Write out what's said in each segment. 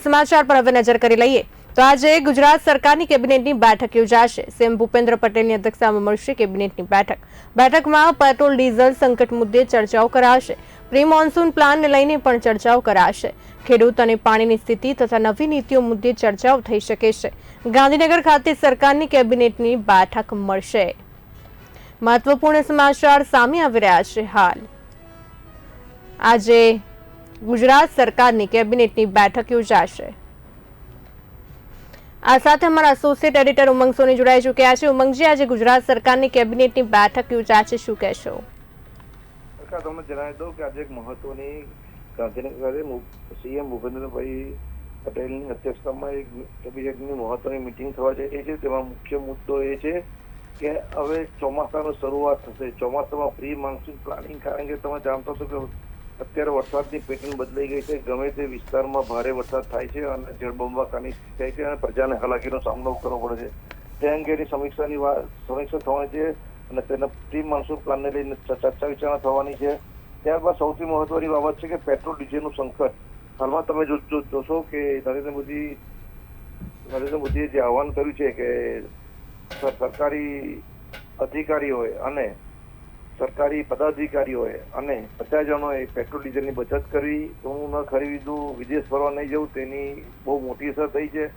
સમાચાર પર હવે નજર કરી લઈએ તો આજે ગુજરાત સરકારની કેબિનેટની બેઠક યોજાશે। સીએમ ભૂપેન્દ્ર પટેલની અધ્યક્ષતામાં મળશે કેબિનેટની બેઠકમાં પેટ્રોલ ડીઝલ સંકટ મુદ્દે ચર્ચાઓ કરાશે। પ્રી મોન્સૂન પ્લાનને લઈને પણ ચર્ચાઓ કરાશે। ખેડૂત અને પાણીની સ્થિતિ તથા નવી નીતિઓ મુદ્દે ચર્ચાઓ થઈ શકે છે। ગાંધીનગર ખાતે સરકારની કેબિનેટની બેઠક મળશે। મહત્વપૂર્ણ સમાચાર સામે આવી રહ્યા છે। હાલ આજે ગુજરાત સરકારની કેબિનેટની બેઠક યોજાશે। આ સાથે અમારા એસોસિએટ એડિટર ઉમંગ સોની જોડાઈ ચૂક્યા છે। ઉમંગજી, આજે ગુજરાત સરકારની કેબિનેટની બેઠક યોજાશે, શું કહેશો? તમને જણાવી દઉં કે આજે એક મહત્વની ગાંધીનગર સીએમ ભૂપેન્દ્રભાઈ પટેલની અધ્યક્ષતામાં એક કેબિનેટની મહત્વની મીટિંગ થવા જઈ રહી છે। તેમાં મુખ્ય મુદ્દો એ છે કે હવે ચોમાસાની શરૂઆત થશે। ચોમાસામાં પ્રી મોન્સૂન પ્લાનિંગ, કારણ કે તમે જાણતો છો કે અત્યારે વરસાદની પેટર્ન બદલાઈ ગઈ છે। ગમે તે વિસ્તારમાં ભારે વરસાદ થાય છે અને જળબંબાકારની સ્થિતિ થાય છે અને પ્રજાને હાલાકીનો સામનો કરવો પડે છે। તે અંગેની સમીક્ષા થવાની છે અને તેના પ્રી મોન્સૂન પ્લાનને લઈને ચર્ચા વિચારણા થવાની છે। ત્યારબાદ સૌથી મહત્વની બાબત છે કે પેટ્રોલ ડીઝલનું સંકટ। હાલમાં તમે જોશો કે નરેન્દ્ર મોદીએ જે આહવાન કર્યું છે કે સરકારી અધિકારીઓએ અને સરકારી પદાધિકારીઓએ અને પ્રજાજનોએ પેટ્રોલ ડીઝલની બચત કરવી, સોનું ન ખરીદવું, વિદેશ ફરવા નહીં જવું, તેની બહુ મોટી અસર થઈ છે।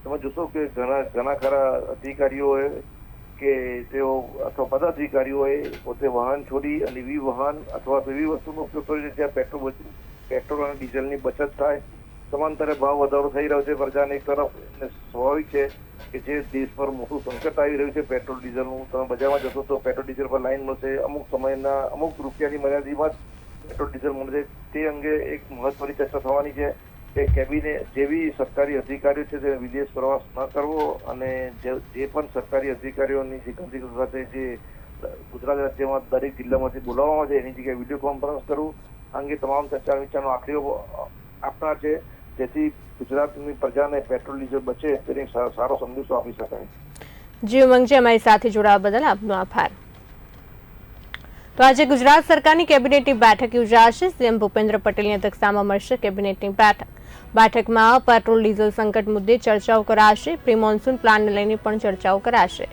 તમે જોશો કે ઘણા ખરા અધિકારીઓએ કે તેઓ અથવા પદાધિકારીઓએ પોતે વાહન છોડી અને એવી વાહન અથવા એવી વસ્તુનો ઉપયોગ કર્યો છે જ્યાં પેટ્રોલ અને ડીઝલની બચત થાય। સમાંતરે ભાવ વધારો થઈ રહ્યો છે પ્રજાને એક તરફ, સ્વાભાવિક છે કે જે દેશ પર મોટું સંકટ આવી રહ્યું છે પેટ્રોલ ડીઝલનું। તમે બજારમાં જશો તો પેટ્રોલ ડીઝલ પર લાઈન મળશે, અમુક સમયના અમુક રૂપિયાની મર્યાદામાં પેટ્રોલ ડીઝલ મળશે। તે અંગે એક મહત્વની ચર્ચા થવાની છે કે કેબિનેટ જેવી સરકારી અધિકારીઓ છે તે વિદેશ પ્રવાસ ન કરવો અને જે પણ સરકારી અધિકારીઓની જે ગાંધીનગર ખાતે જે ગુજરાત રાજ્યમાં દરેક જિલ્લામાંથી બોલાવવામાં છે એની જગ્યાએ વિડીયો કોન્ફરન્સ કરવું, અંગે તમામ ચર્ચા વિચારનો આખરીઓ આપનાર છે, જેથી ગુજરાતની પ્રજાને પેટ્રોલ ડીઝલ બચે તેની સારો સંદેશો આપી શકાય। જી ઉમંગજી, અમારી સાથે જોડાવા બદલ આપનો આભાર। તો આજે ગુજરાત સરકારની કેબિનેટની બેઠક યોજાશે। સીએમ ભૂપેન્દ્ર પટેલની અધ્યક્ષતામાં મળશે કેબિનેટની બેઠકમાં પેટ્રોલ ડીઝલ સંકટ મુદ્દે ચર્ચાઓ કરાશે। પ્રી મોન્સૂન પ્લાનને લઈને પણ ચર્ચાઓ કરાશે।